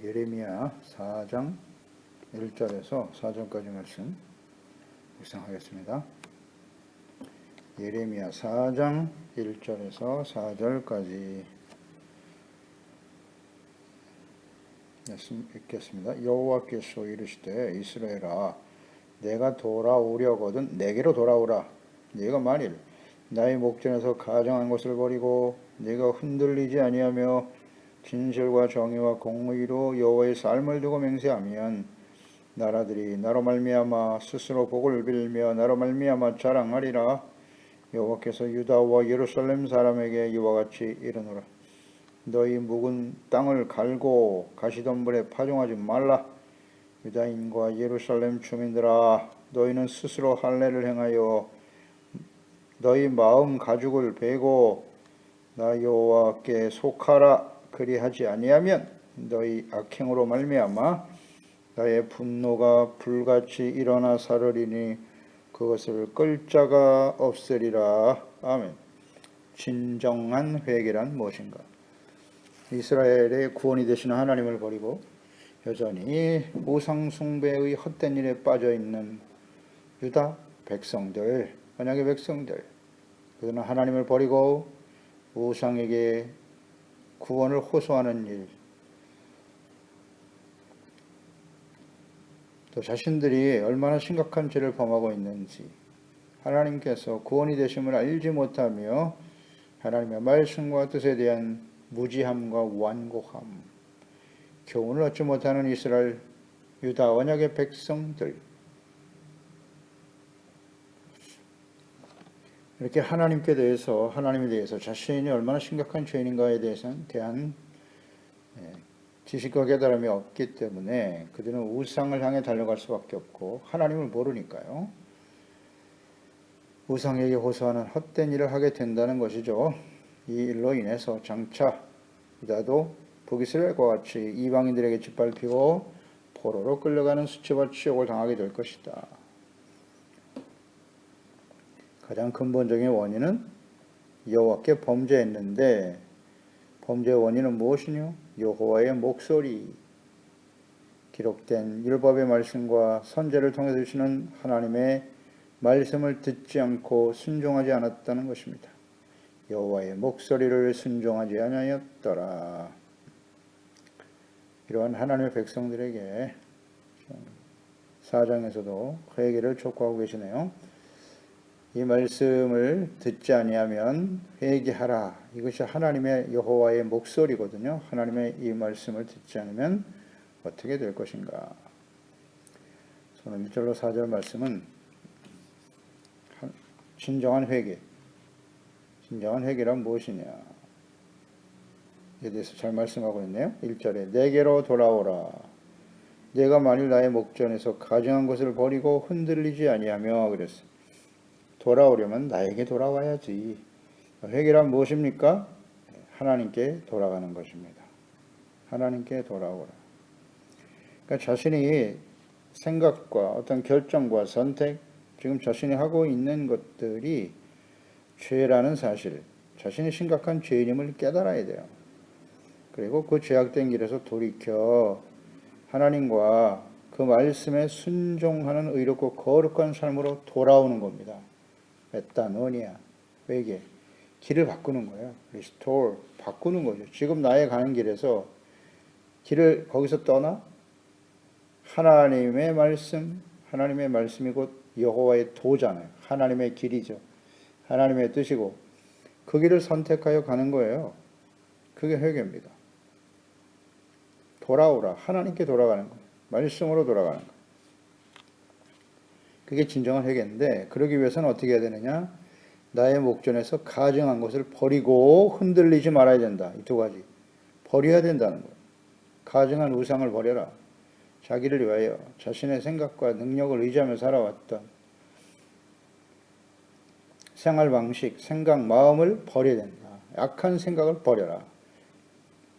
예레미야 4장 1절에서 4절까지 말씀 묵상하겠습니다. 예레미야 4장 1절에서 4절까지 말씀 읽겠습니다. 여호와께서 이르시되 이스라엘아 내가 돌아오려거든 내게로 돌아오라. 네가 만일 나의 목전에서 가정한 것을 버리고 네가 흔들리지 아니하며 진실과 정의와 공의로 여호와의 삶을 두고 맹세하면 나라들이 나로 말미암아 스스로 복을 빌며 나로 말미암아 자랑하리라. 여호와께서 유다와 예루살렘 사람에게 이와 같이 이르노라. 너희 묵은 땅을 갈고 가시덤불에 파종하지 말라. 유다인과 예루살렘 주민들아 너희는 스스로 할례를 행하여 너희 마음 가죽을 베고 나 여호와께 속하라. 그리하지 아니하면 너희 악행으로 말미암아 나의 분노가 불같이 일어나 사르리니 그것을 끌 자가 없으리라. 아멘. 진정한 회개란 무엇인가? 이스라엘의 구원이 되시는 하나님을 버리고 여전히 우상 숭배의 헛된 일에 빠져 있는 유다 백성들, 언약의 백성들, 그들은 하나님을 버리고 우상에게 구원을 호소하는 일, 또 자신들이 얼마나 심각한 죄를 범하고 있는지 하나님께서 구원이 되심을 알지 못하며 하나님의 말씀과 뜻에 대한 무지함과 완고함, 교훈을 얻지 못하는 이스라엘 유다 언약의 백성들, 이렇게 하나님에 대해서 자신이 얼마나 심각한 죄인인가에 대한 지식과 깨달음이 없기 때문에 그들은 우상을 향해 달려갈 수밖에 없고 하나님을 모르니까요. 우상에게 호소하는 헛된 일을 하게 된다는 것이죠. 이 일로 인해서 장차 유다도 북이스라엘과 같이 이방인들에게 짓밟히고 포로로 끌려가는 수치와 치욕을 당하게 될 것이다. 가장 근본적인 원인은 여호와께 범죄했는데 범죄의 원인은 무엇이뇨? 여호와의 목소리, 기록된 율법의 말씀과 선제를 통해 주시는 하나님의 말씀을 듣지 않고 순종하지 않았다는 것입니다. 여호와의 목소리를 순종하지 아니하였더라. 이러한 하나님의 백성들에게 4장에서도 회개를 촉구하고 계시네요. 이 말씀을 듣지 아니하면 회개하라. 이것이 하나님의 여호와의 목소리거든요. 하나님의 이 말씀을 듣지 않으면 어떻게 될 것인가? 오늘 1절로 4절 말씀은 진정한 회개. 진정한 회개란 무엇이냐? 에 대해서 잘 말씀하고 있네요. 1절에 내게로 돌아오라. 내가 만일 나의 목전에서 가증한 것을 버리고 흔들리지 아니하며 그랬어요. 돌아오려면 나에게 돌아와야지. 회개란 무엇입니까? 하나님께 돌아가는 것입니다. 하나님께 돌아오라. 그러니까 자신이 생각과 어떤 결정과 선택, 지금 자신이 하고 있는 것들이 죄라는 사실, 자신이 심각한 죄인임을 깨달아야 돼요. 그리고 그 죄악된 길에서 돌이켜 하나님과 그 말씀에 순종하는 의롭고 거룩한 삶으로 돌아오는 겁니다. 메타노니아, 회개, 길을 바꾸는 거예요. 리스토어, 바꾸는 거죠. 지금 나의 가는 길에서 길을 거기서 떠나 하나님의 말씀이 곧 여호와의 도잖아요. 하나님의 길이죠. 하나님의 뜻이고 그 길을 선택하여 가는 거예요. 그게 회개입니다. 돌아오라. 하나님께 돌아가는 거예요. 말씀으로 돌아가는 거예요. 그게 진정한 회개인데 그러기 위해서는 어떻게 해야 되느냐? 나의 목전에서 가증한 것을 버리고 흔들리지 말아야 된다. 이 두 가지. 버려야 된다는 거예요. 가증한 우상을 버려라. 자기를 위하여 자신의 생각과 능력을 의지하며 살아왔던 생활 방식, 생각, 마음을 버려야 된다. 악한 생각을 버려라.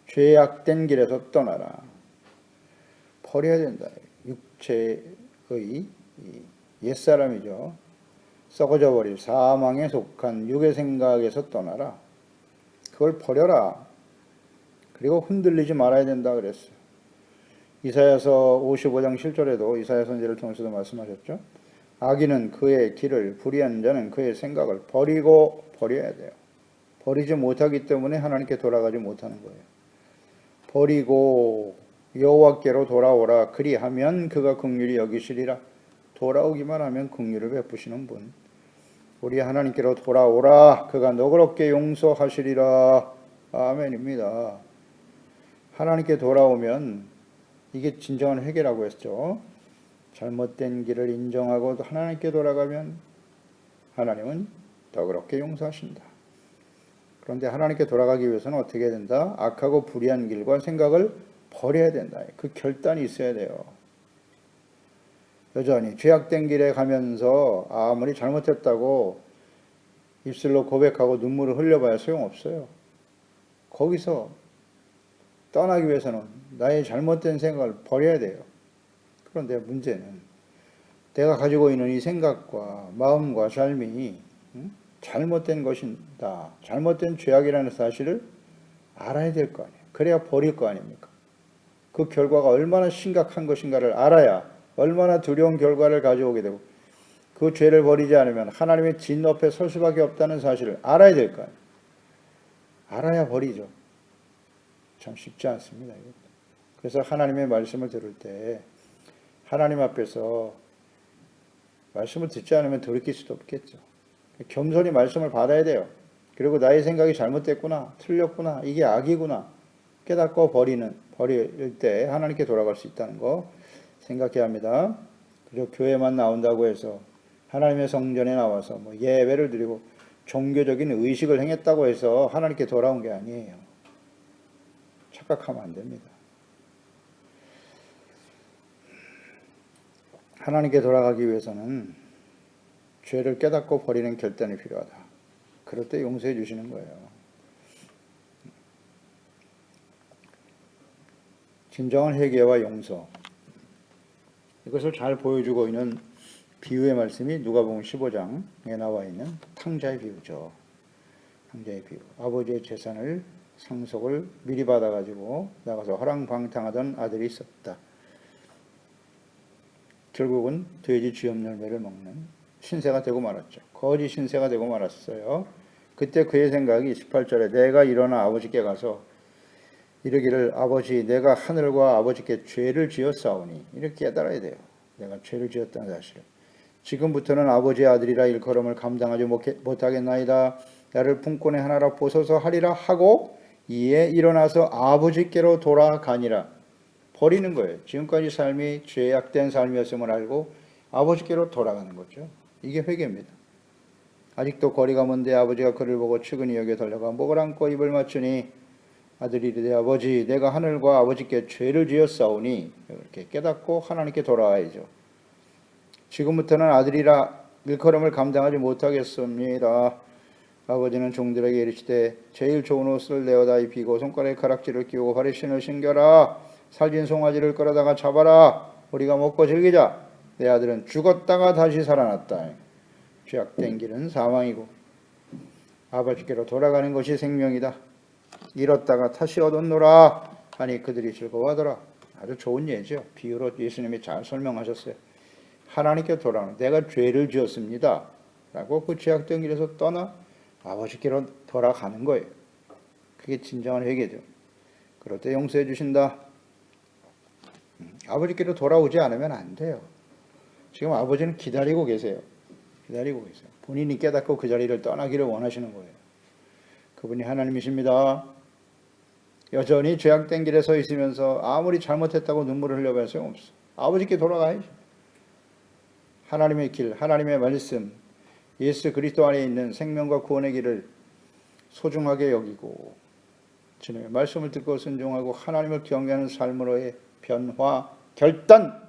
죄악된 길에서 떠나라. 버려야 된다. 육체의 옛사람이죠. 썩어져 버릴 사망에 속한 육의 생각에서 떠나라. 그걸 버려라. 그리고 흔들리지 말아야 된다 그랬어요. 이사야서 55장 7절에도 이사야 선지를 통해서도 말씀하셨죠. 악인은 그의 길을, 불의한 자는 그의 생각을 버려야 돼요. 버리지 못하기 때문에 하나님께 돌아가지 못하는 거예요. 버리고 여호와께로 돌아오라. 그리하면 그가 긍휼히 여기시리라. 돌아오기만 하면 긍휼을 베푸시는 분. 우리 하나님께로 돌아오라. 그가 너그럽게 용서하시리라. 아멘입니다. 하나님께 돌아오면 이게 진정한 회개라고 했죠. 잘못된 길을 인정하고 하나님께 돌아가면 하나님은 너그럽게 용서하신다. 그런데 하나님께 돌아가기 위해서는 어떻게 해야 된다? 악하고 불의한 길과 생각을 버려야 된다. 그 결단이 있어야 돼요. 여전히 죄악된 길에 가면서 아무리 잘못했다고 입술로 고백하고 눈물을 흘려봐야 소용없어요. 거기서 떠나기 위해서는 나의 잘못된 생각을 버려야 돼요. 그런데 문제는 내가 가지고 있는 이 생각과 마음과 삶이 잘못된 것이다. 잘못된 죄악이라는 사실을 알아야 될 거 아니에요. 그래야 버릴 거 아닙니까? 그 결과가 얼마나 심각한 것인가를 알아야 얼마나 두려운 결과를 가져오게 되고 그 죄를 버리지 않으면 하나님의 진 앞에 설 수밖에 없다는 사실을 알아야 될 거 아니에요. 알아야 버리죠. 참 쉽지 않습니다. 그래서 하나님의 말씀을 들을 때 하나님 앞에서 말씀을 듣지 않으면 돌이킬 수도 없겠죠. 겸손히 말씀을 받아야 돼요. 그리고 나의 생각이 잘못됐구나, 틀렸구나, 이게 악이구나 깨닫고 버릴 때 하나님께 돌아갈 수 있다는 거 생각해야 합니다. 그리고 교회만 나온다고 해서 하나님의 성전에 나와서 예배를 드리고 종교적인 의식을 행했다고 해서 하나님께 돌아온 게 아니에요. 착각하면 안 됩니다. 하나님께 돌아가기 위해서는 죄를 깨닫고 버리는 결단이 필요하다. 그럴 때 용서해 주시는 거예요. 진정한 회개와 용서, 이것을 잘 보여주고 있는 비유의 말씀이 누가복음 15장에 나와 있는 탕자의 비유죠. 탕자의 비유. 아버지의 재산을 상속을 미리 받아가지고 나가서 허랑방탕하던 아들이 있었다. 결국은 돼지 쥐염 열매를 먹는 신세가 되고 말았죠. 거지 신세가 되고 말았어요. 그때 그의 생각이 18절에 내가 일어나 아버지께 가서 이르기를 아버지 내가 하늘과 아버지께 죄를 지었사오니 이렇게 깨달아야 돼요. 내가 죄를 지었다는 사실을. 지금부터는 아버지의 아들이라 일컬음을 감당하지 못하겠나이다. 나를 품꾼의 하나라 보소서 하리라 하고 이에 일어나서 아버지께로 돌아가니라. 버리는 거예요. 지금까지 삶이 죄악된 삶이었음을 알고 아버지께로 돌아가는 거죠. 이게 회개입니다. 아직도 거리가 먼데 아버지가 그를 보고 측은히 여겨 달려가 목을 안고 입을 맞추니 아들이 이르되 아버지 내가 하늘과 아버지께 죄를 지었사오니 이렇게 깨닫고 하나님께 돌아와야죠. 지금부터는 아들이라 일컬음을 감당하지 못하겠습니다. 아버지는 종들에게 이르시되 제일 좋은 옷을 내어다 입히고 손가락에 가락지를 끼우고 발에 신을 신겨라. 살진 송아지를 끌어다가 잡아라. 우리가 먹고 즐기자. 내 아들은 죽었다가 다시 살아났다. 죄악된 길은 사망이고 아버지께로 돌아가는 것이 생명이다. 잃었다가 다시 얻었노라 하니 그들이 즐거워하더라. 아주 좋은 예죠. 비유로 예수님이 잘 설명하셨어요. 하나님께 돌아가는 내가 죄를 지었습니다 라고 그 죄악된 길에서 떠나 아버지께로 돌아가는 거예요. 그게 진정한 회개죠. 그럴 때 용서해 주신다. 아버지께로 돌아오지 않으면 안 돼요. 지금 아버지는 기다리고 계세요. 기다리고 계세요. 본인이 깨닫고 그 자리를 떠나기를 원하시는 거예요. 그분이 하나님이십니다. 여전히 죄악된 길에 서 있으면서 아무리 잘못했다고 눈물을 흘려봐야 소용없어. 아버지께 돌아가야죠. 하나님의 길, 하나님의 말씀, 예수 그리스도 안에 있는 생명과 구원의 길을 소중하게 여기고 주님의 말씀을 듣고 순종하고 하나님을 경외하는 삶으로의 변화, 결단.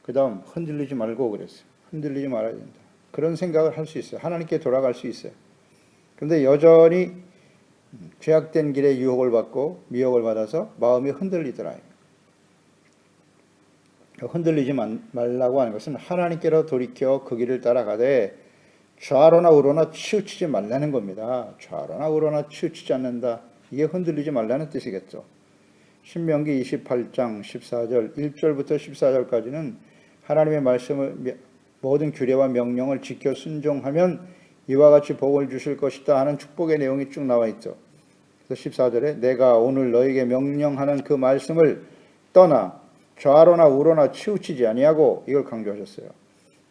그 다음 흔들리지 말고 그랬어요. 흔들리지 말아야 된다. 그런 생각을 할 수 있어요. 하나님께 돌아갈 수 있어요. 그런데 여전히 죄악된 길에 유혹을 받고 미혹을 받아서 마음이 흔들리더라. 흔들리지 말라고 하는 것은 하나님께로 돌이켜 그 길을 따라가되 좌로나 우로나 치우치지 말라는 겁니다. 좌로나 우로나 치우치지 않는다. 이게 흔들리지 말라는 뜻이겠죠. 신명기 28장 14절 1절부터 14절까지는 하나님의 말씀을 모든 규례와 명령을 지켜 순종하면 이와 같이 복을 주실 것이다 하는 축복의 내용이 쭉 나와 있죠. 그래서 14절에 내가 오늘 너에게 명령하는 그 말씀을 떠나 좌로나 우로나 치우치지 아니하고, 이걸 강조하셨어요.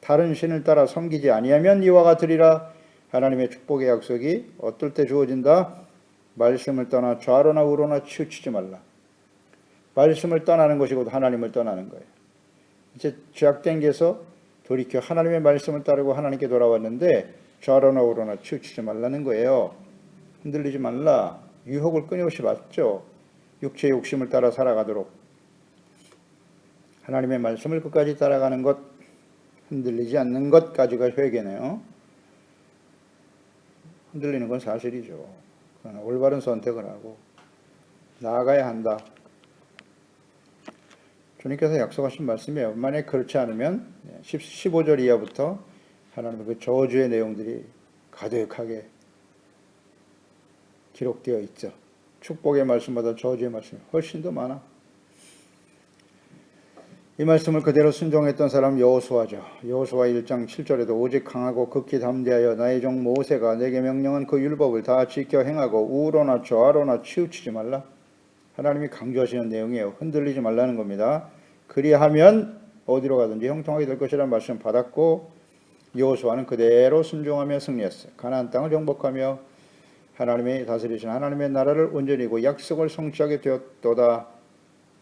다른 신을 따라 섬기지 아니하면 이와 같으리라. 하나님의 축복의 약속이 어떨 때 주어진다? 말씀을 떠나 좌로나 우로나 치우치지 말라. 말씀을 떠나는 것이고 하나님을 떠나는 거예요. 이제 죄악된 게서 돌이켜 하나님의 말씀을 따르고 하나님께 돌아왔는데 좌로나 우로나 치우치지 말라는 거예요. 흔들리지 말라. 유혹을 끊임없이 받죠. 육체의 욕심을 따라 살아가도록. 하나님의 말씀을 끝까지 따라가는 것, 흔들리지 않는 것까지가 회개네요. 흔들리는 건 사실이죠. 그러나 올바른 선택을 하고 나아가야 한다. 주님께서 약속하신 말씀이에요. 만약에 그렇지 않으면 15절 이하부터 하나님의 그 저주의 내용들이 가득하게 기록되어 있죠. 축복의 말씀보다 저주의 말씀이 훨씬 더 많아. 이 말씀을 그대로 순종했던 사람 여호수아죠. 여호수아 1장 7절에도 오직 강하고 극히 담대하여 나의 종 모세가 내게 명령한 그 율법을 다 지켜 행하고 우로나 좌로나 치우치지 말라. 하나님이 강조하시는 내용이에요. 흔들리지 말라는 겁니다. 그리하면 어디로 가든지 형통하게 될 것이라는 말씀 받았고, 여호수아는 그대로 순종하며 승리했어요. 가나안 땅을 정복하며 하나님의 다스리신 하나님의 나라를 온전히 이고 약속을 성취하게 되었도다.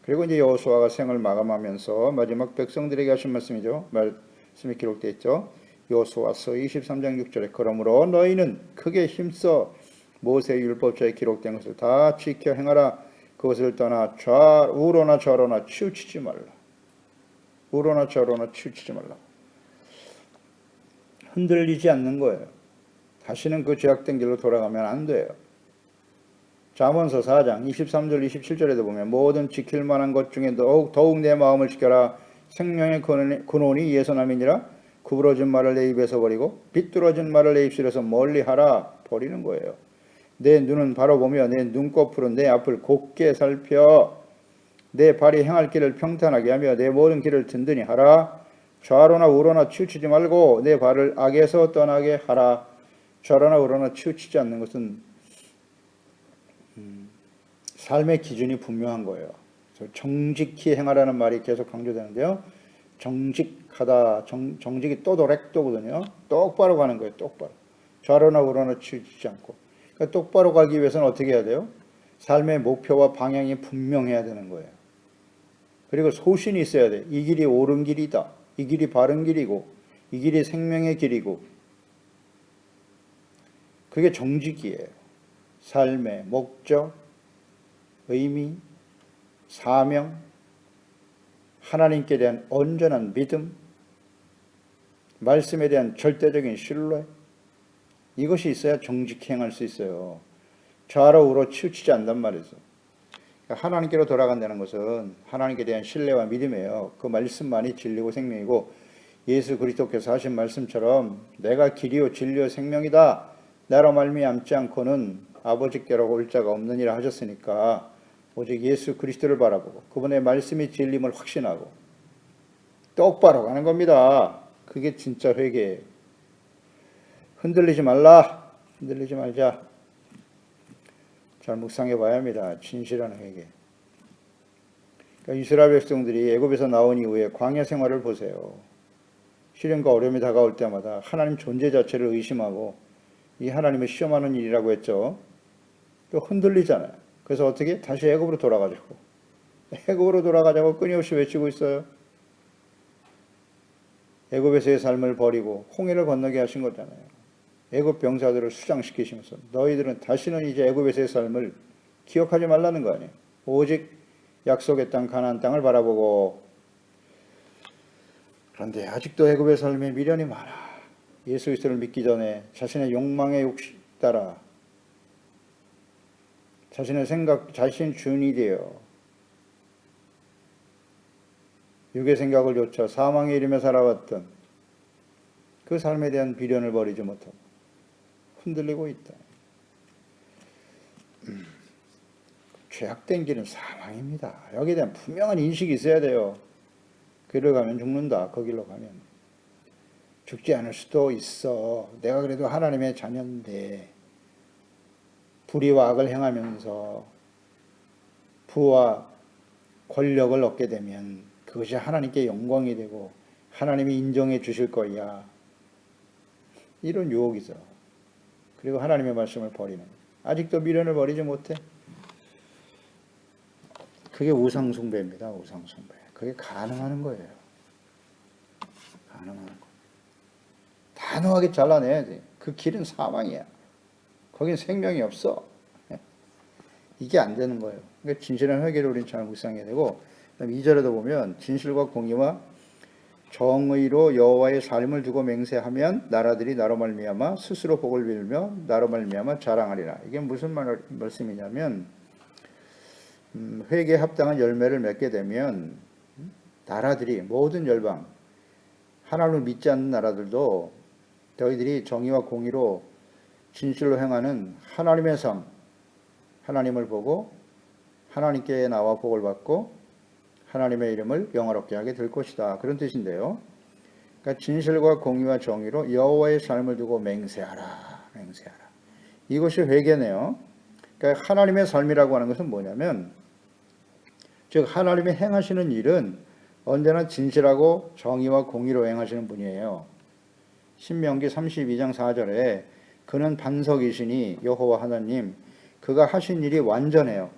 그리고 이제 여호수아가 생을 마감하면서 마지막 백성들에게 하신 말씀이죠. 말씀이 기록되어 있죠. 여호수아서 23장 6절에 그러므로 너희는 크게 힘써 모세의 율법서에 기록된 것을 다 지켜 행하라. 그것을 떠나 우로나 좌로나 치우치지 말라. 우로나 좌로나 치우치지 말라. 흔들리지 않는 거예요. 다시는 그 죄악된 길로 돌아가면 안 돼요. 잠언서 4장 23절 27절에도 보면 모든 지킬 만한 것 중에 더욱 내 마음을 지켜라. 생명의 근원이 예선함이니라. 구부러진 말을 내 입에서 버리고 비뚤어진 말을 내 입술에서 멀리하라. 버리는 거예요. 내 눈은 바로 보며 내 눈꺼풀은 내 앞을 곱게 살펴 내 발이 행할 길을 평탄하게 하며 내 모든 길을 든든히 하라. 좌로나 우로나 치우치지 말고 내 발을 악에서 떠나게 하라. 좌로나 우로나 치우치지 않는 것은 삶의 기준이 분명한 거예요. 정직히 행하라는 말이 계속 강조되는데요. 정직하다, 정직이 또도렉도거든요. 똑바로 가는 거예요. 똑바로. 좌로나 우로나 치우치지 않고. 그러니까 똑바로 가기 위해서는 어떻게 해야 돼요? 삶의 목표와 방향이 분명해야 되는 거예요. 그리고 소신이 있어야 돼. 이 길이 옳은 길이다. 이 길이 바른 길이고 이 길이 생명의 길이고. 그게 정직이에요. 삶의 목적, 의미, 사명, 하나님께 대한 온전한 믿음, 말씀에 대한 절대적인 신뢰, 이것이 있어야 정직히 행할 수 있어요. 좌로 우로 치우치지 않단 말이죠. 하나님께로 돌아간다는 것은 하나님께 대한 신뢰와 믿음이에요. 그 말씀만이 진리고 생명이고, 예수 그리스도께서 하신 말씀처럼 내가 길이요 진리요 생명이다. 나로 말미암지 않고는 아버지께로 올 자가 없느니라 하셨으니까 오직 예수 그리스도를 바라보고 그분의 말씀이 진림을 확신하고 똑바로 가는 겁니다. 그게 진짜 회개예요. 흔들리지 말라. 흔들리지 말자. 잘 묵상해 봐야 합니다. 진실한 회개. 그러니까 이스라엘 백성들이 애굽에서 나온 이후에 광야 생활을 보세요. 시련과 어려움이 다가올 때마다 하나님 존재 자체를 의심하고 이 하나님을 시험하는 일이라고 했죠. 또 흔들리잖아요. 그래서 어떻게? 다시 애굽으로 돌아가자고. 애굽으로 돌아가자고 끊임없이 외치고 있어요. 애굽에서의 삶을 버리고 홍해를 건너게 하신 거잖아요. 애굽 병사들을 수장시키시면서 너희들은 다시는 이제 애굽에서의 삶을 기억하지 말라는 거 아니에요. 오직 약속의 땅 가나안 땅을 바라보고. 그런데 아직도 애굽의 삶에 미련이 많아. 예수 그리스도를 믿기 전에 자신의 욕망의 욕심 따라 자신의 생각, 자신 주인이 되어 육의 생각을 좇아 사망의 이름에 살아왔던 그 삶에 대한 비련을 버리지 못하고 흔들리고 있다. 죄악된 길은 사망입니다. 여기에 대한 분명한 인식이 있어야 돼요. 그 길을 가면 죽는다. 그 길로 가면. 죽지 않을 수도 있어. 내가 그래도 하나님의 자녀인데 불의와 악을 행하면서 부와 권력을 얻게 되면 그것이 하나님께 영광이 되고 하나님이 인정해 주실 거야. 이런 유혹이죠. 그리고 하나님의 말씀을 버리는. 아직도 미련을 버리지 못해. 그게 우상숭배입니다. 우상숭배. 그게 가능한 거예요. 가능한 거. 단호하게 잘라내야지. 그 길은 사망이야. 거긴 생명이 없어. 이게 안 되는 거예요. 그러니까 진실한 회개를 우리는 잘 묵상해야 되고, 2절에도 보면 진실과 공의와 정의로 여호와의 삶을 두고 맹세하면 나라들이 나로 말미암아 스스로 복을 빌며 나로 말미암아 자랑하리라. 이게 무슨 말씀이냐면 회개에 합당한 열매를 맺게 되면 나라들이 모든 열방 하나님을 믿지 않는 나라들도 너희들이 정의와 공의로 진실로 행하는 하나님의 삶, 하나님을 보고 하나님께 나와 복을 받고 하나님의 이름을 영화롭게 하게 될 것이다. 그런 뜻인데요. 그러니까 진실과 공의와 정의로 여호와의 삶을 두고 맹세하라. 맹세하라. 이것이 회개네요. 그러니까 하나님의 삶이라고 하는 것은 뭐냐면 즉 하나님이 행하시는 일은 언제나 진실하고 정의와 공의로 행하시는 분이에요. 신명기 32장 4절에 그는 반석이시니 여호와 하나님 그가 하신 일이 완전해요.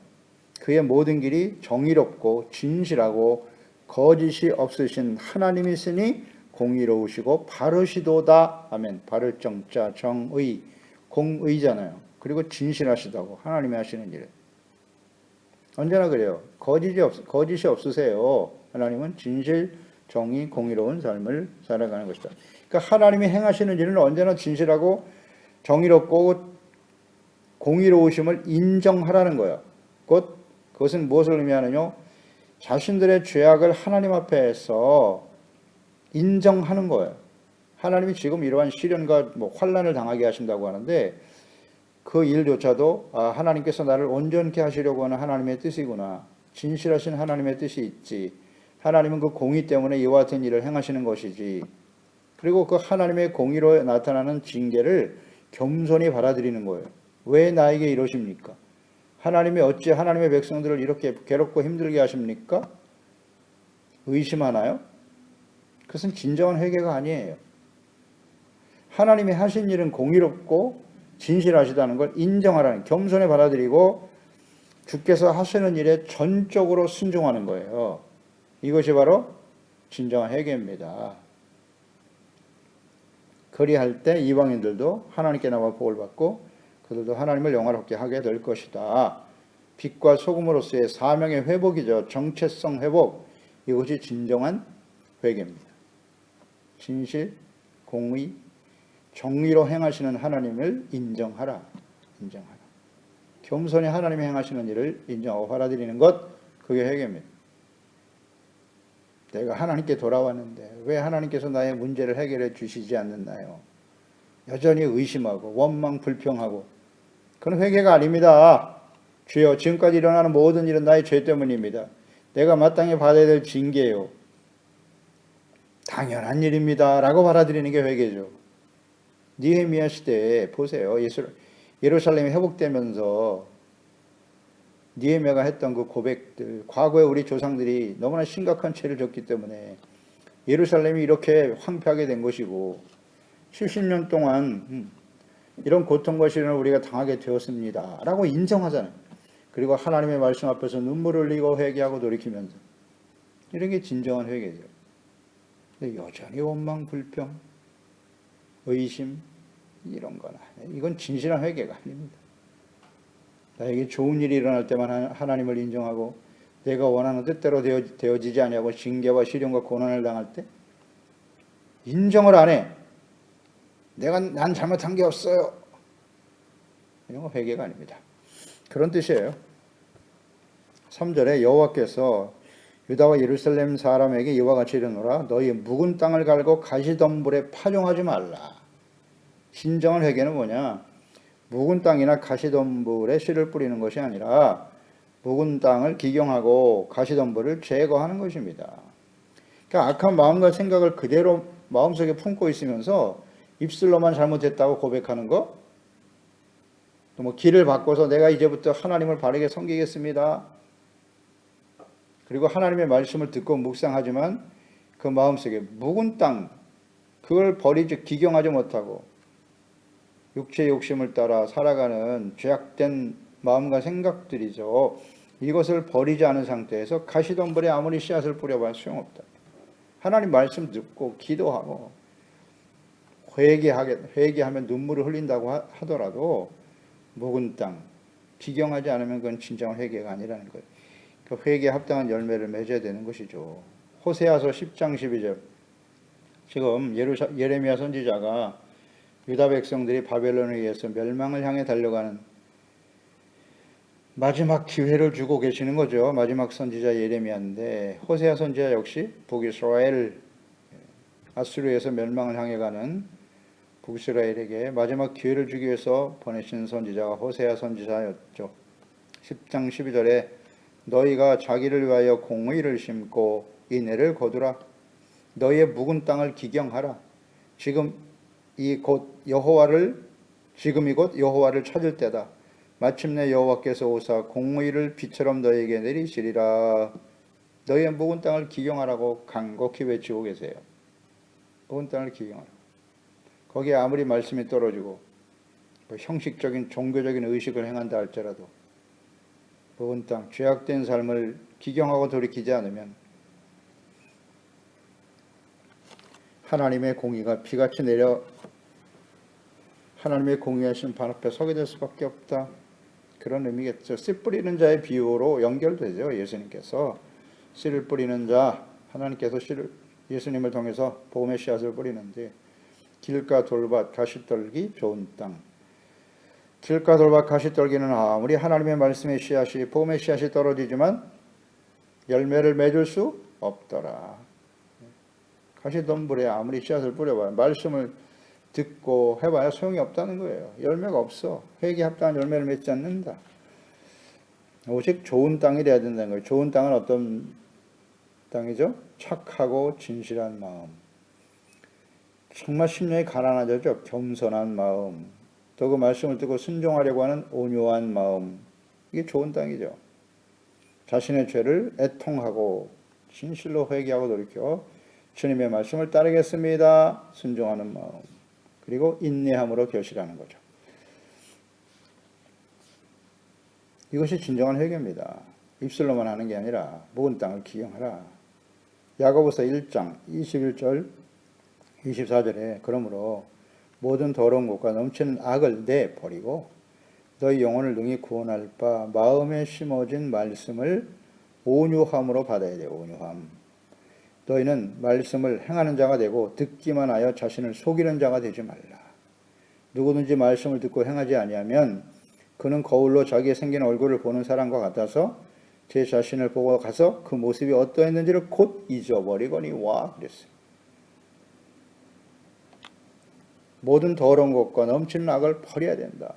그의 모든 길이 정의롭고 진실하고 거짓이 없으신 하나님이시니 공의로우시고 바르시도다. 아멘. 바를 정자 정의 공의잖아요. 그리고 진실하시다고 하나님이 하시는 일. 언제나 그래요. 거짓이 없으세요. 하나님은 진실, 정의, 공의로운 삶을 살아가는 것이다. 그러니까 하나님이 행하시는 일은 언제나 진실하고 정의롭고 공의로우심을 인정하라는 거예요. 그것은 무엇을 의미하느냐? 자신들의 죄악을 하나님 앞에서 인정하는 거예요. 하나님이 지금 이러한 시련과 환난을 당하게 하신다고 하는데 그 일조차도 하나님께서 나를 온전케 하시려고 하는 하나님의 뜻이구나. 진실하신 하나님의 뜻이 있지. 하나님은 그 공의 때문에 이와 같은 일을 행하시는 것이지. 그리고 그 하나님의 공의로 나타나는 징계를 겸손히 받아들이는 거예요. 왜 나에게 이러십니까? 하나님이 어찌 하나님의 백성들을 이렇게 괴롭고 힘들게 하십니까? 의심하나요? 그것은 진정한 회개가 아니에요. 하나님이 하신 일은 공의롭고 진실하시다는 걸 인정하라는, 겸손히 받아들이고 주께서 하시는 일에 전적으로 순종하는 거예요. 이것이 바로 진정한 회개입니다. 그리할 때 이방인들도 하나님께 나와 복을 받고 그들도 하나님을 영화롭게 하게 될 것이다. 빛과 소금으로서의 사명의 회복이죠. 정체성 회복. 이것이 진정한 회개입니다. 진실, 공의, 정의로 행하시는 하나님을 인정하라. 인정하라. 겸손히 하나님이 행하시는 일을 인정하고 받아들이는 것, 그게 회개입니다. 내가 하나님께 돌아왔는데 왜 하나님께서 나의 문제를 해결해 주시지 않는나요? 여전히 의심하고 원망 불평하고, 그건 회개가 아닙니다. 주여, 지금까지 일어나는 모든 일은 나의 죄 때문입니다. 내가 마땅히 받아야 될 징계요. 당연한 일입니다. 라고 받아들이는 게 회개죠. 느헤미야 시대에 보세요. 예루살렘이 회복되면서 느헤미야가 했던 그 고백들, 과거에 우리 조상들이 너무나 심각한 죄를 졌기 때문에 예루살렘이 이렇게 황폐하게 된 것이고 70년 동안 이런 고통과 시련을 우리가 당하게 되었습니다. 라고 인정하잖아요. 그리고 하나님의 말씀 앞에서 눈물을 흘리고 회개하고 돌이키면서, 이런 게 진정한 회개죠. 근데 여전히 원망, 불평, 의심, 이런 거나, 이건 진실한 회개가 아닙니다. 나에게 좋은 일이 일어날 때만 하나님을 인정하고 내가 원하는 뜻대로 되어지지 아니하고 징계와 시련과 고난을 당할 때 인정을 안 해. 난 잘못한 게 없어요. 이런 거 회개가 아닙니다. 그런 뜻이에요. 3절에 여호와께서 유다와 예루살렘 사람에게 이와 같이 이르노라. 너희 묵은 땅을 갈고 가시덤불에 파종하지 말라. 진정한 회개는 뭐냐? 묵은 땅이나 가시덤불에 씨를 뿌리는 것이 아니라 묵은 땅을 기경하고 가시덤불을 제거하는 것입니다. 그러니까 악한 마음과 생각을 그대로 마음속에 품고 있으면서 입술로만 잘못했다고 고백하는 거, 또 뭐 길을 바꿔서 내가 이제부터 하나님을 바르게 섬기겠습니다. 그리고 하나님의 말씀을 듣고 묵상하지만 그 마음속에 묵은 땅, 그걸 버리지 기경하지 못하고 육체의 욕심을 따라 살아가는 죄악된 마음과 생각들이죠. 이것을 버리지 않은 상태에서 가시덤불에 아무리 씨앗을 뿌려봐야 소용없다. 하나님 말씀 듣고 기도하고 회개하면 눈물을 흘린다고 하더라도 묵은 땅, 기경하지 않으면 그건 진정한 회개가 아니라는 거예요. 그 회개에 합당한 열매를 맺어야 되는 것이죠. 호세아서 10장 12절. 지금 예레미야 선지자가 유다 백성들이 바벨론에 의해서 멸망을 향해 달려가는 마지막 기회를 주고 계시는 거죠. 마지막 선지자 예레미야인데 호세아 선지자 역시 북이스라엘, 아수르에서 멸망을 향해 가는 북이스라엘에게 마지막 기회를 주기 위해서 보내신 선지자가 호세아 선지자였죠. 10장 12절에 너희가 자기를 위하여 공의를 심고 인애를 거두라. 너희의 묵은 땅을 기경하라. 지금이 곧 여호와를 찾을 때다. 마침내 여호와께서 오사 공의를 비처럼 너희에게 내리시리라. 너희의 묵은 땅을 기경하라고 간곡히 외치고 계세요. 묵은 땅을 기경하라. 거기에 아무리 말씀이 떨어지고 형식적인 종교적인 의식을 행한다 할지라도 묵은 땅, 죄악된 삶을 기경하고 돌이키지 않으면 하나님의 공의가 비같이 내려 하나님의 공의의 심판 앞에 서게 될 수밖에 없다. 그런 의미겠죠. 씨 뿌리는 자의 비유로 연결되죠. 예수님께서 씨를 뿌리는 자, 하나님께서 예수님을 통해서 복음의 씨앗을 뿌리는데 길가 돌밭 가시떨기 좋은 땅. 길가 돌밭 가시떨기는 아무리 하나님의 말씀의 씨앗이 복음의 씨앗이 떨어지지만 열매를 맺을 수 없더라. 가시덤불에 아무리 씨앗을 뿌려봐야 말씀을 듣고 해봐야 소용이 없다는 거예요. 열매가 없어. 회개에 합당한 열매를 맺지 않는다. 오직 좋은 땅이 돼야 된다는 거예요. 좋은 땅은 어떤 땅이죠? 착하고 진실한 마음. 정말 심령이 가난하죠. 겸손한 마음. 또 그 말씀을 듣고 순종하려고 하는 온유한 마음. 이게 좋은 땅이죠. 자신의 죄를 애통하고 진실로 회개하고 돌이켜 주님의 말씀을 따르겠습니다. 순종하는 마음. 그리고 인내함으로 결실하는 거죠. 이것이 진정한 회개입니다. 입술로만 하는 게 아니라 묵은 땅을 기경하라. 야고보서 1장 21절 24절에 그러므로 모든 더러운 것과 넘치는 악을 내버리고 너희 영혼을 능히 구원할 바 마음에 심어진 말씀을 온유함으로 받아야 돼요. 온유함. 너희는 말씀을 행하는 자가 되고 듣기만 하여 자신을 속이는 자가 되지 말라. 누구든지 말씀을 듣고 행하지 아니하면 그는 거울로 자기의 생긴 얼굴을 보는 사람과 같아서 제 자신을 보고 가서 그 모습이 어떠했는지를 곧 잊어버리거니 와 그랬어요. 모든 더러운 것과 넘치는 악을 버려야 된다.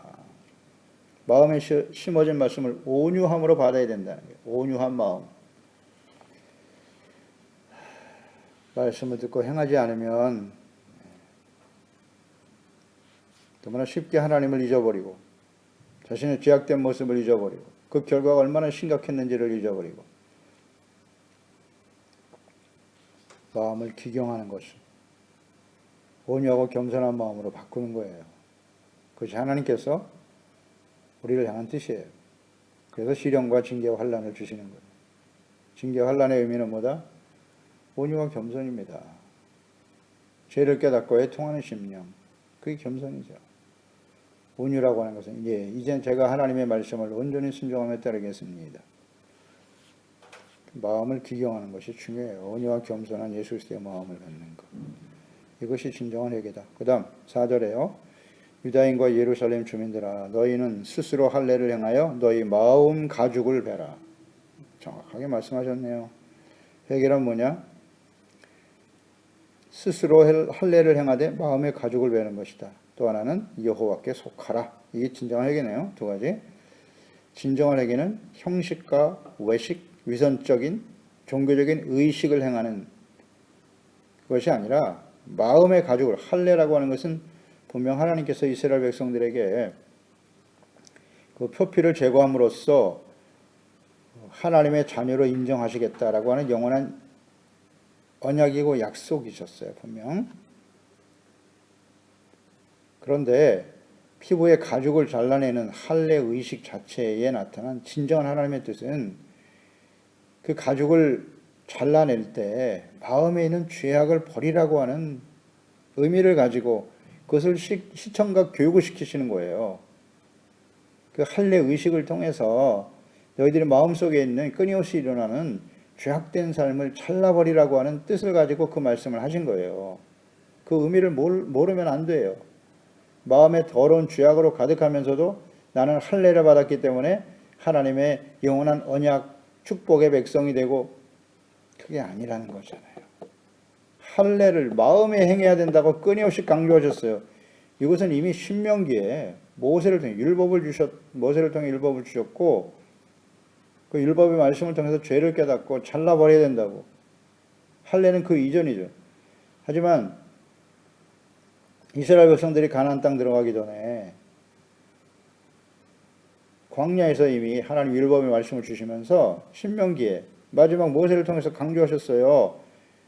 마음에 심어진 말씀을 온유함으로 받아야 된다는 거예요. 온유한 마음. 말씀을 듣고 행하지 않으면 너무나 쉽게 하나님을 잊어버리고 자신의 죄악된 모습을 잊어버리고 그 결과가 얼마나 심각했는지를 잊어버리고 마음을 기경하는 것을 온유하고 겸손한 마음으로 바꾸는 거예요. 그것이 하나님께서 우리를 향한 뜻이에요. 그래서 시련과 징계와 환난을 주시는 거예요. 징계와 환난의 의미는 뭐다? 온유와 겸손입니다. 죄를 깨닫고 애통하는 심령, 그게 겸손이죠. 온유라고 하는 것은 이젠 제가 하나님의 말씀을 온전히 순종하며 따르겠습니다. 마음을 기경하는 것이 중요해요. 온유와 겸손한 예수 그리스도의 마음을 갖는 것. 이것이 진정한 회개다. 그 다음 4절에요. 유다인과 예루살렘 주민들아 너희는 스스로 할례를 행하여 너희 마음 가죽을 베라. 정확하게 말씀하셨네요. 회개란 뭐냐? 스스로 할례를 행하되 마음의 가죽을 베는 것이다. 또 하나는 여호와께 속하라. 이게 진정한 회개네요. 두 가지. 진정한 회개는 형식과 외식, 위선적인 종교적인 의식을 행하는 것이 아니라 마음의 가죽을, 할례라고 하는 것은 분명 하나님께서 이스라엘 백성들에게 그 표피를 제거함으로써 하나님의 자녀로 인정하시겠다라고 하는 영원한 언약이고 약속이셨어요, 분명. 그런데 피부의 가죽을 잘라내는 할례 의식 자체에 나타난 진정한 하나님의 뜻은 그 가죽을 잘라낼 때 마음에 있는 죄악을 버리라고 하는 의미를 가지고 그것을 시청각 교육을 시키시는 거예요. 그 할례 의식을 통해서 너희들의 마음속에 있는 끊임없이 일어나는 죄악된 삶을 잘라버리라고 하는 뜻을 가지고 그 말씀을 하신 거예요. 그 의미를 모르면 안 돼요. 마음에 더러운 죄악으로 가득하면서도 나는 할례를 받았기 때문에 하나님의 영원한 언약 축복의 백성이 되고, 그게 아니라는 거잖아요. 할례를 마음에 행해야 된다고 끊임없이 강조하셨어요. 이것은 이미 신명기에 모세를 통해 율법을 주셨고, 그 율법의 말씀을 통해서 죄를 깨닫고 잘라버려야 된다고. 할례는 그 이전이죠. 하지만 이스라엘 백성들이 가나안 땅 들어가기 전에 광야에서 이미 하나님 율법의 말씀을 주시면서 신명기에 마지막 모세를 통해서 강조하셨어요.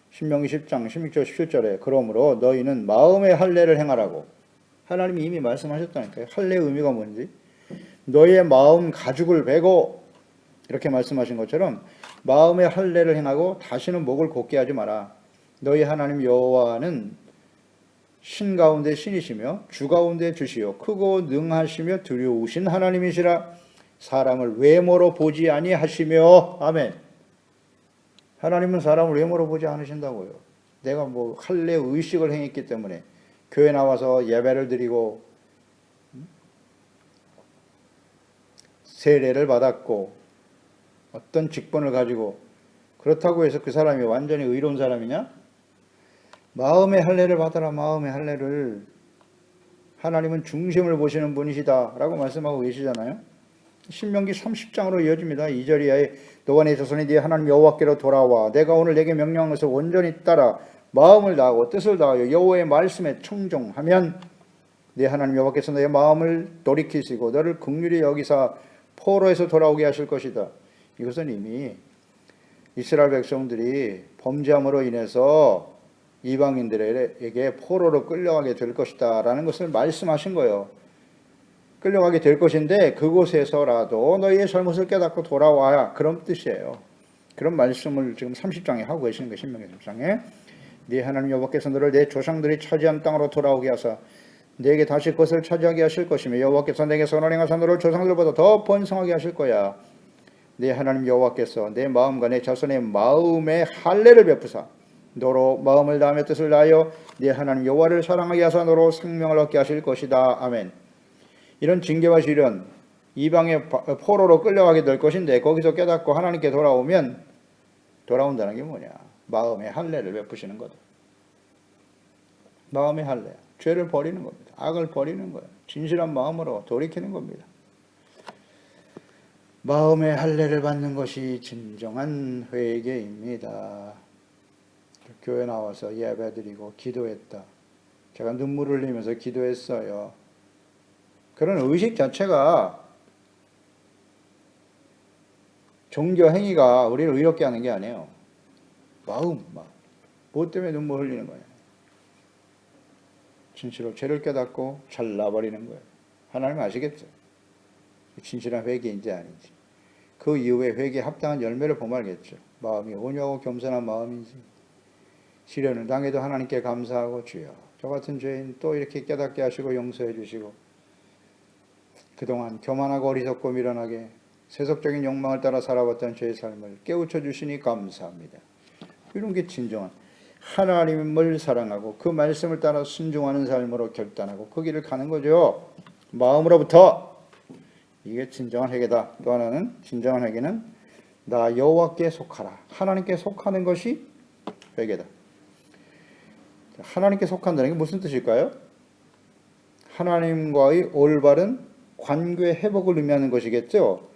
신명기 10장 16절 17절에 그러므로 너희는 마음의 할례를 행하라고 하나님이 이미 말씀하셨다니까요. 할례의 의미가 뭔지. 너희의 마음 가죽을 베고 이렇게 말씀하신 것처럼 마음의 할례를 행하고 다시는 목을 곧게 하지 마라. 너희 하나님 여호와는 신 가운데 신이시며 주 가운데 주시요 크고 능하시며 두려우신 하나님이시라. 사람을 외모로 보지 아니하시며. 아멘. 하나님은 사람을 외모로 보지 않으신다고요. 내가 뭐 할례 의식을 행했기 때문에 교회 나와서 예배를 드리고 세례를 받았고 어떤 직분을 가지고 그렇다고 해서 그 사람이 완전히 의로운 사람이냐? 마음의 할례를 받아라. 마음의 할례를. 하나님은 중심을 보시는 분이시다 라고 말씀하고 계시잖아요. 신명기 30장으로 이어집니다. 2절 이하에 너와 내 자손이 네 하나님 여호와께로 돌아와 내가 오늘 내게 명령한 것을 온전히 따라 마음을 다하고 뜻을 다하여 여호와의 말씀에 청종하면 네 하나님 여호와께서 너의 마음을 돌이키시고 너를 긍휼히 여기사 포로에서 돌아오게 하실 것이다. 이것은 이미 이스라엘 백성들이 범죄함으로 인해서 이방인들에게 포로로 끌려가게 될 것이다 라는 것을 말씀하신 거예요. 끌려가게 될 것인데 그곳에서라도 너희의 잘못을 깨닫고 돌아와야, 그런 뜻이에요. 그런 말씀을 지금 30장에 하고 계시는 거예요. 신명기 30장에 네 하나님 여호와께서 너를 내 조상들이 차지한 땅으로 돌아오게 하사 내게 다시 그것을 차지하게 하실 것이며 여호와께서 내게 선을 행하사 너를 조상들보다 더 번성하게 하실 거야. 네 하나님 여호와께서 내 마음과 내 자손의 마음에 할례를 베푸사 너로 마음을 다하며 뜻을 다하여 네 하나님 여호와를 사랑하게 하사 너로 생명을 얻게 하실 것이다. 아멘. 이런 징계와 시련, 이방의 포로로 끌려가게 될 것인데 거기서 깨닫고 하나님께 돌아오면, 돌아온다는 게 뭐냐? 마음의 할례를 베푸시는 거다. 마음의 할례, 죄를 버리는 겁니다. 악을 버리는 거예요. 진실한 마음으로 돌이키는 겁니다. 마음의 할례를 받는 것이 진정한 회개입니다. 교회 나와서 예배드리고 기도했다. 제가 눈물을 흘리면서 기도했어요. 그런 의식 자체가, 종교 행위가 우리를 의롭게 하는 게 아니에요. 마음. 뭐 때문에 눈물 흘리는 거예요? 진실로 죄를 깨닫고 잘라버리는 거예요. 하나님 아시겠죠? 진실한 회개인지 아닌지. 그 이후에 회개에 합당한 열매를 보면 알겠죠. 마음이 온유하고 겸손한 마음인지, 시련을 당해도 하나님께 감사하고 주여 저 같은 죄인 또 이렇게 깨닫게 하시고 용서해 주시고 그동안 교만하고 어리석고 미련하게 세속적인 욕망을 따라 살아왔던 죄의 삶을 깨우쳐 주시니 감사합니다. 이런 게 진정한 하나님을 사랑하고 그 말씀을 따라 순종하는 삶으로 결단하고 그 길을 가는 거죠. 마음으로부터. 이게 진정한 회개다. 또 하나는 진정한 회개는 나 여호와께 속하라. 하나님께 속하는 것이 회개다. 하나님께 속한다는 게 무슨 뜻일까요? 하나님과의 올바른 관계 회복을 의미하는 것이겠죠.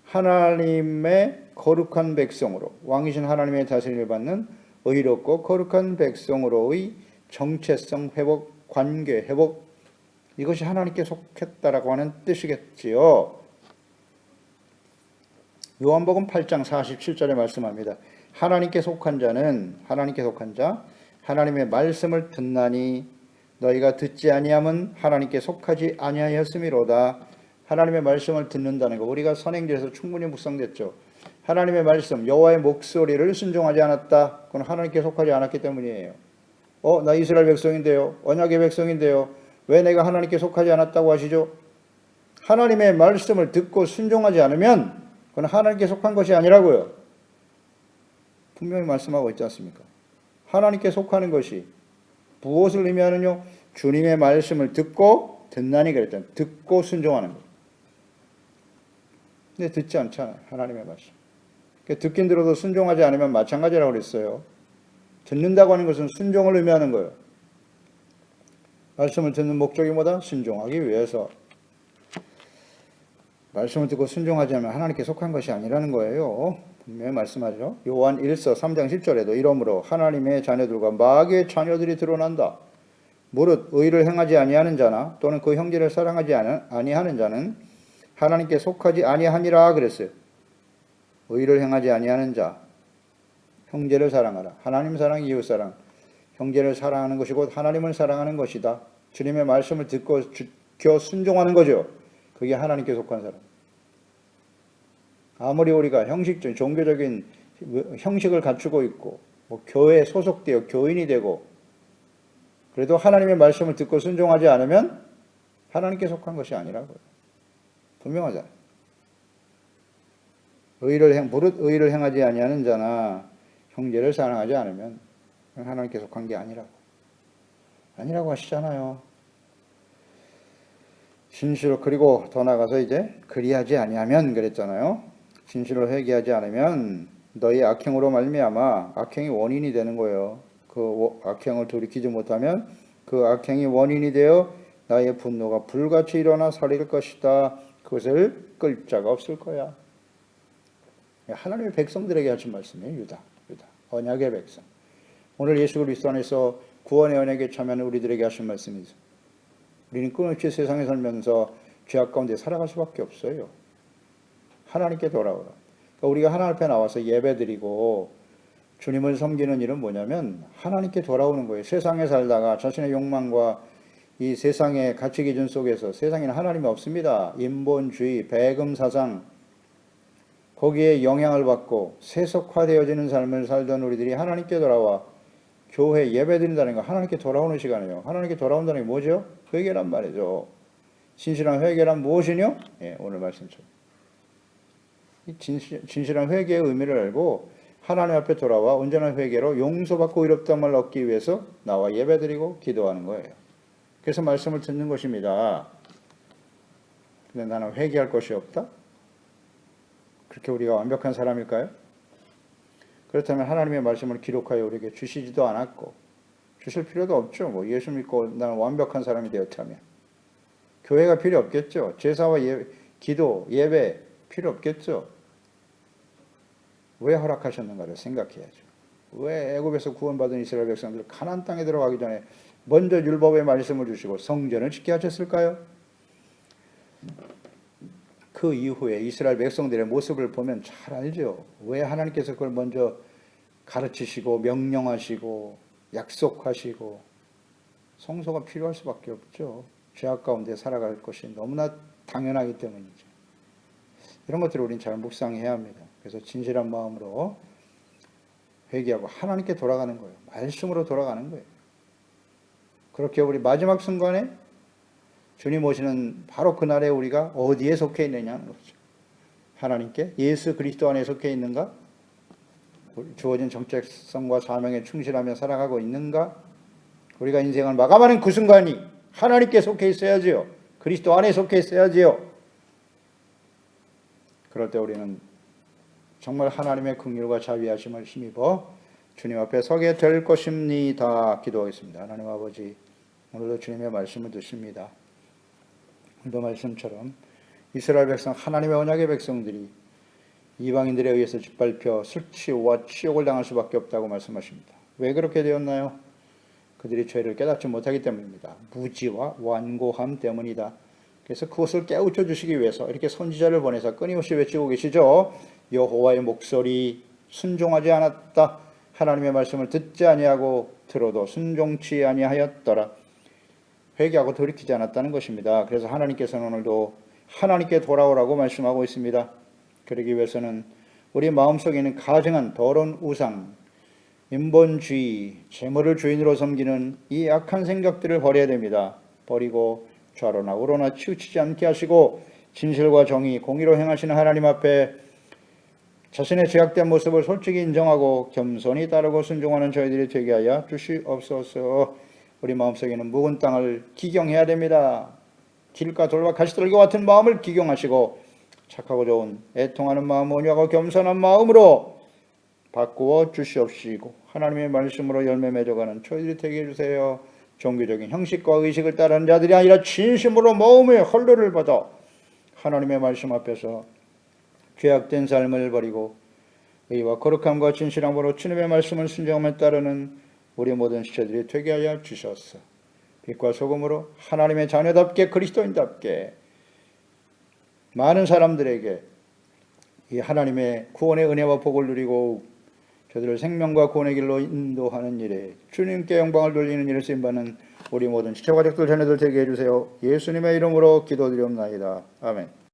하나님의 거룩한 백성으로, 왕이신 하나님의 다스림을 받는 의롭고 거룩한 백성으로의 정체성 회복, 관계 회복, 이것이 하나님께 속했다라고 하는 뜻이겠지요. 요한복음 8장 47절에 말씀합니다. 하나님께 속한 자, 하나님의 말씀을 듣나니 너희가 듣지 아니함은 하나님께 속하지 아니하였음이로다. 하나님의 말씀을 듣는다는 거, 우리가 선행제에서 충분히 묵상됐죠. 하나님의 말씀, 여호와의 목소리를 순종하지 않았다. 그건 하나님께 속하지 않았기 때문이에요. 나 이스라엘 백성인데요. 언약의 백성인데요. 왜 내가 하나님께 속하지 않았다고 하시죠? 하나님의 말씀을 듣고 순종하지 않으면 그건 하나님께 속한 것이 아니라고요. 분명히 말씀하고 있지 않습니까? 하나님께 속하는 것이 무엇을 의미하느냐? 주님의 말씀을 듣나니 그랬잖아요. 듣고 순종하는 것. 근데 듣지 않잖아요. 하나님의 말씀. 듣긴 들어도 순종하지 않으면 마찬가지라고 그랬어요. 듣는다고 하는 것은 순종을 의미하는 거예요. 말씀을 듣는 목적이 뭐다? 순종하기 위해서. 말씀을 듣고 순종하지 않으면 하나님께 속한 것이 아니라는 거예요. 분명히 말씀하죠. 요한 1서 3장 10절에도 이러므로 하나님의 자녀들과 마귀의 자녀들이 드러난다. 무릇 의를 행하지 아니하는 자나 또는 그 형제를 사랑하지 아니하는 자는 하나님께 속하지 아니하니라 그랬어요. 의를 행하지 아니하는 자, 형제를 사랑하라. 하나님 사랑, 이웃 사랑. 형제를 사랑하는 것이 곧 하나님을 사랑하는 것이다. 주님의 말씀을 듣고 지켜 순종하는 거죠. 그게 하나님께 속한 사람. 아무리 우리가 형식적인 종교적인 형식을 갖추고 있고 교회에 소속되어 교인이 되고 그래도 하나님의 말씀을 듣고 순종하지 않으면 하나님께 속한 것이 아니라고요. 분명하잖아요. 무릇 의를 행하지 아니하는 자나 형제를 사랑하지 않으면 하나님께 속한 게 아니라고 하시잖아요. 진실로, 그리고 더 나가서 이제 그리하지 아니하면 그랬잖아요. 진실로 회개하지 않으면 너희 악행으로 말미암아 악행이 원인이 되는 거예요. 그 악행을 돌이키지 못하면 그 악행이 원인이 되어 나의 분노가 불같이 일어나 살릴 것이다. 그것을 끌 자가 없을 거야. 하나님의 백성들에게 하신 말씀이에요. 유다. 언약의 백성. 오늘 예수 그리스도 안에서 구원의 언약에 참여하는 우리들에게 하신 말씀이죠. 우리는 끊임없이 세상에 살면서 죄악 가운데 살아갈 수밖에 없어요. 하나님께 돌아오라. 그러니까 우리가 하나님 앞에 나와서 예배드리고 주님을 섬기는 일은 뭐냐면 하나님께 돌아오는 거예요. 세상에 살다가 자신의 욕망과 이 세상의 가치 기준 속에서, 세상에는 하나님이 없습니다. 인본주의, 배금사상, 거기에 영향을 받고 세속화되어지는 삶을 살던 우리들이 하나님께 돌아와 교회 예배드린다는 거, 하나님께 돌아오는 시간이에요. 하나님께 돌아온다는 게 뭐죠? 회개란 말이죠. 진실한 회개란 무엇이뇨? 오늘 말씀처럼 진실한 회개의 의미를 알고 하나님 앞에 돌아와 온전한 회개로 용서받고 의롭다함을 얻기 위해서 나와 예배드리고 기도하는 거예요. 그래서 말씀을 듣는 것입니다. 근데 나는 회개할 것이 없다? 그렇게 우리가 완벽한 사람일까요? 그렇다면 하나님의 말씀을 기록하여 우리에게 주시지도 않았고 주실 필요도 없죠. 예수 믿고 나는 완벽한 사람이 되었다면 교회가 필요 없겠죠. 제사와 기도, 예배 필요 없겠죠. 왜 허락하셨는가를 생각해야죠. 왜 애굽에서 구원받은 이스라엘 백성들 가나안 땅에 들어가기 전에 먼저 율법의 말씀을 주시고 성전을 짓게 하셨을까요? 그 이후에 이스라엘 백성들의 모습을 보면 잘 알죠. 왜 하나님께서 그걸 먼저 가르치시고 명령하시고 약속하시고 성소가 필요할 수밖에 없죠. 죄악 가운데 살아갈 것이 너무나 당연하기 때문이죠. 이런 것들을 우리는 잘 묵상해야 합니다. 그래서 진실한 마음으로 회개하고 하나님께 돌아가는 거예요. 말씀으로 돌아가는 거예요. 그렇게 우리 마지막 순간에 주님 오시는 바로 그날에 우리가 어디에 속해 있느냐는 거죠. 하나님께, 예수 그리스도 안에 속해 있는가? 주어진 정체성과 사명에 충실하며 살아가고 있는가? 우리가 인생을 마감하는 그 순간이 하나님께 속해 있어야지요. 그리스도 안에 속해 있어야지요. 그럴 때 우리는 정말 하나님의 긍휼과 자비하심을 힘입어 주님 앞에 서게 될 것입니다. 기도하겠습니다. 하나님 아버지, 오늘도 주님의 말씀을 듣습니다. 오늘도 말씀처럼 이스라엘 백성, 하나님의 언약의 백성들이 이방인들에 의해서 짓밟혀 술취와 치욕을 당할 수밖에 없다고 말씀하십니다. 왜 그렇게 되었나요? 그들이 죄를 깨닫지 못하기 때문입니다. 무지와 완고함 때문이다. 그래서 그것을 깨우쳐 주시기 위해서 이렇게 선지자를 보내서 끊임없이 외치고 계시죠. 여호와의 목소리 순종하지 않았다. 하나님의 말씀을 듣지 아니하고 들어도 순종치 아니하였더라. 회개하고 돌이키지 않았다는 것입니다. 그래서 하나님께서는 오늘도 하나님께 돌아오라고 말씀하고 있습니다. 그러기 위해서는 우리 마음속에 있는 가증한 더러운 우상, 인본주의, 재물을 주인으로 섬기는 이 악한 생각들을 버려야 됩니다. 버리고 좌로나 우로나 치우치지 않게 하시고 진실과 정의, 공의로 행하시는 하나님 앞에 자신의 죄악된 모습을 솔직히 인정하고 겸손히 따르고 순종하는 저희들이 되게 하여 주시옵소서. 우리 마음속에는 묵은 땅을 기경해야 됩니다. 길과 돌과 가시떨기와 같은 마음을 기경하시고 착하고 좋은 애통하는 마음, 온유하고 겸손한 마음으로 바꾸어 주시옵시고 하나님의 말씀으로 열매 맺어가는 저희들이 되게 해주세요. 종교적인 형식과 의식을 따르는 자들이 아니라 진심으로 마음의 헐레를 받아 하나님의 말씀 앞에서 죄악된 삶을 버리고 의와 거룩함과 진실함으로 주님의 말씀을 순종하며 따르는 우리 모든 지체들이 되게 하여 주셨소. 빛과 소금으로 하나님의 자녀답게 그리스도인답게 많은 사람들에게 이 하나님의 구원의 은혜와 복을 누리고 저들을 생명과 구원의 길로 인도하는 일에 주님께 영광을 돌리는 일을 쓰임받는 우리 모든 지체가족들 자녀들 되게 해주세요. 예수님의 이름으로 기도드리옵나이다. 아멘.